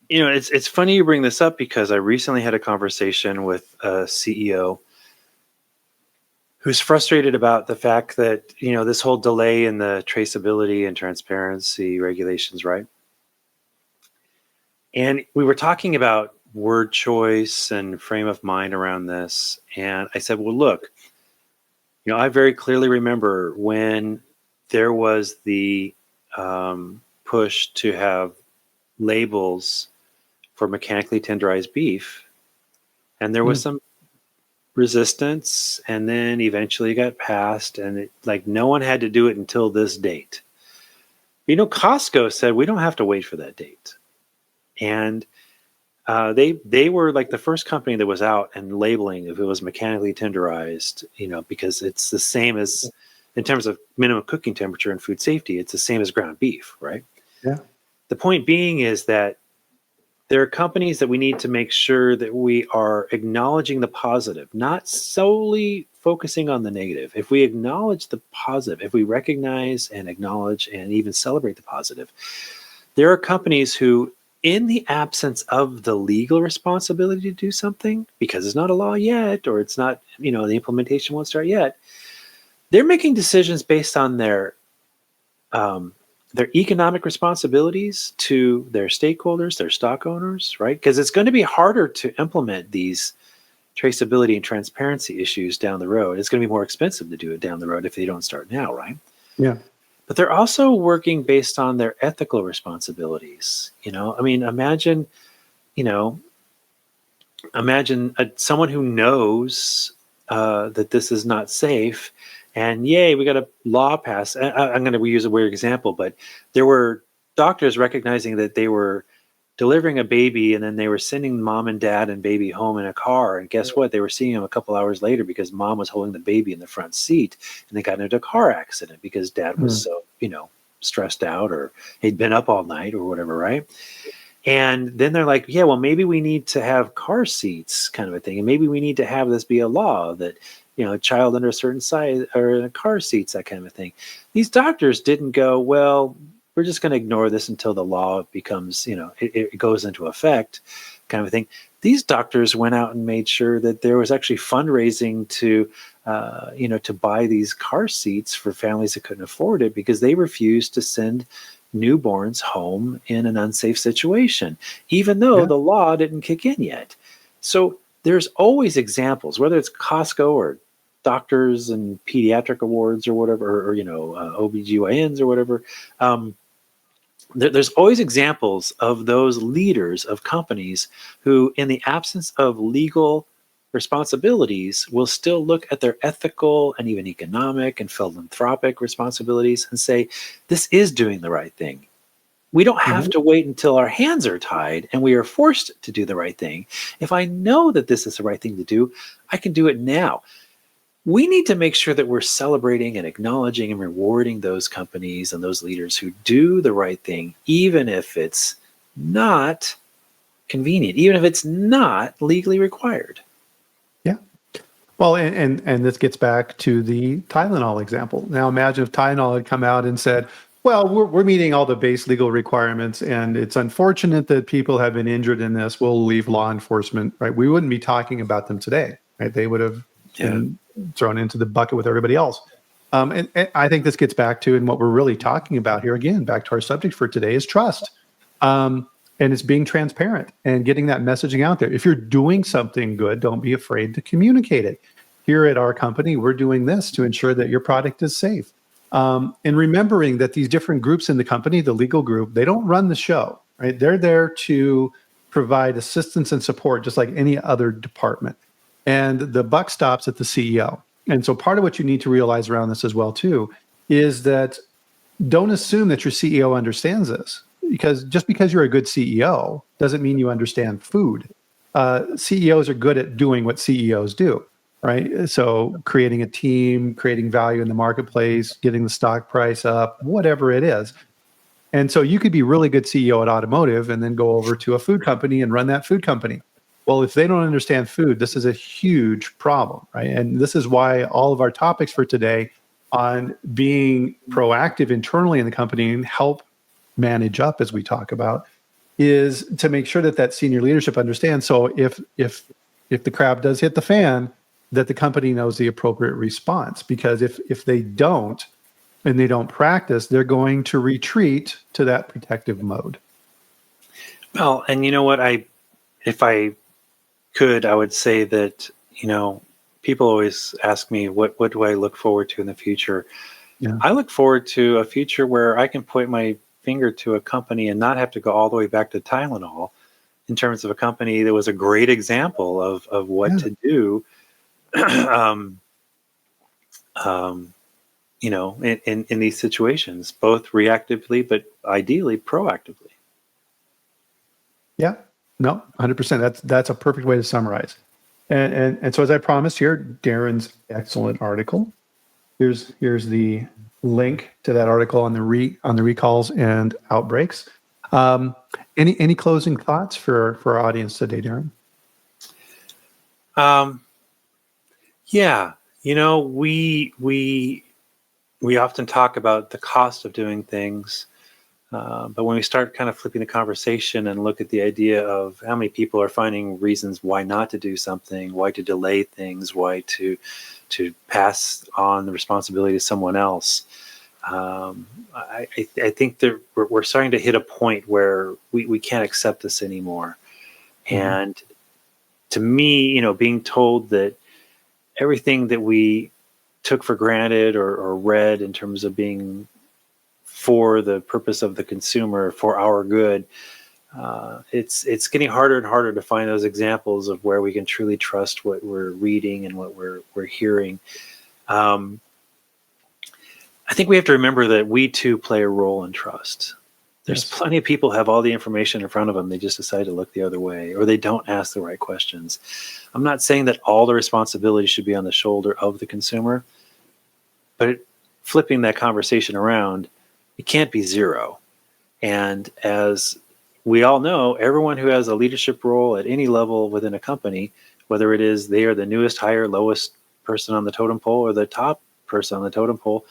it's funny you bring this up, because I recently had a conversation with a CEO who's frustrated about the fact that, this whole delay in the traceability and transparency regulations, right? And we were talking about word choice and frame of mind around this. And I said, well, look, I very clearly remember when there was the push to have labels for mechanically tenderized beef, and there was some resistance, and then eventually it got passed, and no one had to do it until this date. Costco said we don't have to wait for that date, and they were like the first company that was out and labeling if it was mechanically tenderized, because it's the same as, in terms of minimum cooking temperature and food safety, it's the same as ground beef, right? Yeah. The point being is that there are companies that we need to make sure that we are acknowledging the positive, not solely focusing on the negative. If we acknowledge the positive, if we recognize and acknowledge and even celebrate the positive, there are companies who, in the absence of the legal responsibility to do something, because it's not a law yet, or it's not, the implementation won't start yet, they're making decisions based on their economic responsibilities to their stakeholders, their stock owners, right? Because it's going to be harder to implement these traceability and transparency issues down the road. It's going to be more expensive to do it down the road if they don't start now, right? Yeah. But they're also working based on their ethical responsibilities. Imagine someone who knows that this is not safe, and yay, we got a law passed. I'm going to use a weird example, but there were doctors recognizing that they were delivering a baby, and then they were sending mom and dad and baby home in a car. And guess what? They were seeing them a couple hours later because mom was holding the baby in the front seat, and they got into a car accident because dad was so, stressed out, or he'd been up all night or whatever, right? And then they're like, yeah, well, maybe we need to have car seats kind of a thing. And maybe we need to have this be a law that, a child under a certain size or in a car seats, that kind of a thing. These doctors didn't go, well, we're just going to ignore this until the law becomes, it goes into effect kind of a thing. These doctors went out and made sure that there was actually fundraising to, to buy these car seats for families that couldn't afford it, because they refused to send newborns home in an unsafe situation, even though Yeah. the law didn't kick in yet. So there's always examples, whether it's Costco or doctors and pediatric awards or whatever, or OBGYNs or whatever. There's always examples of those leaders of companies who, in the absence of legal responsibilities, will still look at their ethical and even economic and philanthropic responsibilities and say, this is doing the right thing. We don't have Mhm. to wait until our hands are tied and we are forced to do the right thing. If I know that this is the right thing to do, I can do it now. We need to make sure that we're celebrating and acknowledging and rewarding those companies and those leaders who do the right thing, even if it's not convenient, even if it's not legally required. Yeah. Well, and this gets back to the Tylenol example. Now, imagine if Tylenol had come out and said, "Well, we're meeting all the base legal requirements, and it's unfortunate that people have been injured in this. We'll leave law enforcement." Right? We wouldn't be talking about them today. Right? They would have Yeah. been thrown into the bucket with everybody else. And I think this gets back to, and what we're really talking about here again, back to our subject for today, is trust. And it's being transparent and getting that messaging out there. If you're doing something good, don't be afraid to communicate it. Here at our company, we're doing this to ensure that your product is safe. And remembering that these different groups in the company, the legal group, they don't run the show, right? They're there to provide assistance and support, just like any other department. And the buck stops at the CEO. And so part of what you need to realize around this as well, too, is that don't assume that your CEO understands this, because just because you're a good CEO doesn't mean you understand food. CEOs are good at doing what CEOs do, right? So creating a team, creating value in the marketplace, getting the stock price up, whatever it is. And so you could be really good CEO at automotive and then go over to a food company and run that food company. Well, if they don't understand food, this is a huge problem, right? And this is why all of our topics for today on being proactive internally in the company and help manage up, as we talk about, is to make sure that that senior leadership understands. So if the crab does hit the fan, that the company knows the appropriate response. Because if they don't, and they don't practice, they're going to retreat to that protective mode. Well, and you know what? If I could, I would say that, people always ask me, what do I look forward to in the future? Yeah. I look forward to a future where I can point my finger to a company and not have to go all the way back to Tylenol, in terms of a company that was a great example of what Yeah. to do, um, in these situations, both reactively, but ideally proactively. Yeah. No, 100%. That's a perfect way to summarize. And so as I promised here, Darren's excellent article. Here's the link to that article on the recalls and outbreaks. Um, any closing thoughts for our audience today, Darren? Um, yeah, we often talk about the cost of doing things, but when we start kind of flipping the conversation and look at the idea of how many people are finding reasons why not to do something, why to delay things, why to pass on the responsibility to someone else, I think that we're starting to hit a point where we can't accept this anymore. Mhm. And to me, being told that everything that we took for granted or read in terms of being for the purpose of the consumer, for our good, it's getting harder and harder to find those examples of where we can truly trust what we're reading and what we're hearing. Um, I think we have to remember that we too play a role in trust. There's Yes. plenty of people who have all the information in front of them. They just decide to look the other way, or they don't ask the right questions. I'm not saying that all the responsibility should be on the shoulder of the consumer, but flipping that conversation around, it can't be zero. And as we all know everyone who has a leadership role at any level within a company, whether it is they are the newest hire, lowest person on the totem pole or the top person on the totem pole,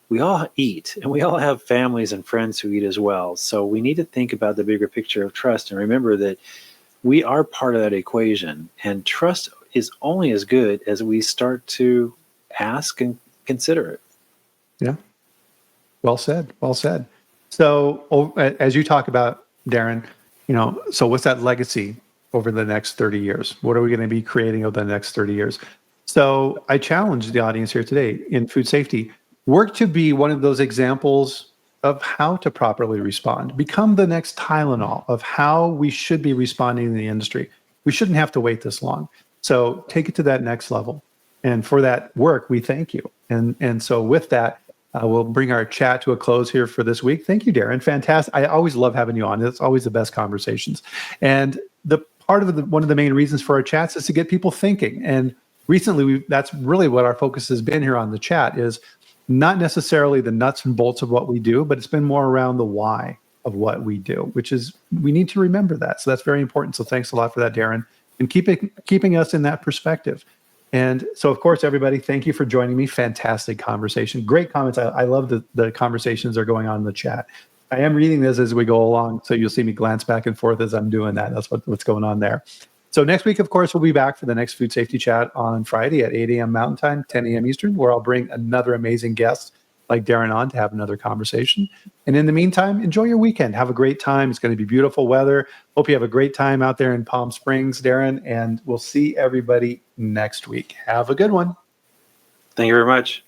we all eat and we all have families and friends who eat as well. So we need to think about the bigger picture of trust and remember that we are part of that equation. And trust is only as good as we start to ask and consider it. Yeah. Well said. Well said. So as you talk about, Darren, so what's that legacy over the next 30 years? What are we going to be creating over the next 30 years? So I challenge the audience here today in food safety, work to be one of those examples of how to properly respond. Become the next Tylenol of how we should be responding in the industry. We shouldn't have to wait this long. So take it to that next level. And for that work, we thank you. And so with that, we'll bring our chat to a close here for this week. Thank you, Darren. Fantastic. I always love having you on. It's always the best conversations. And the part of one of the main reasons for our chats is to get people thinking. And recently, that's really what our focus has been here on the chat is not necessarily the nuts and bolts of what we do, but it's been more around the why of what we do, which is we need to remember that. So that's very important. So thanks a lot for that, Darren, and keeping us in that perspective. And so, of course, everybody, thank you for joining me. Fantastic conversation. Great comments. I love the conversations that are going on in the chat. I am reading this as we go along, so you'll see me glance back and forth as I'm doing that. That's what's going on there. So next week, of course, we'll be back for the next Food Safety Chat on Friday at 8 a.m. Mountain Time, 10 a.m. Eastern, where I'll bring another amazing guest like Darren on to have another conversation. And in the meantime, enjoy your weekend. Have a great time. It's going to be beautiful weather. Hope you have a great time out there in Palm Springs, Darren, and we'll see everybody next week. Have a good one. Thank you very much.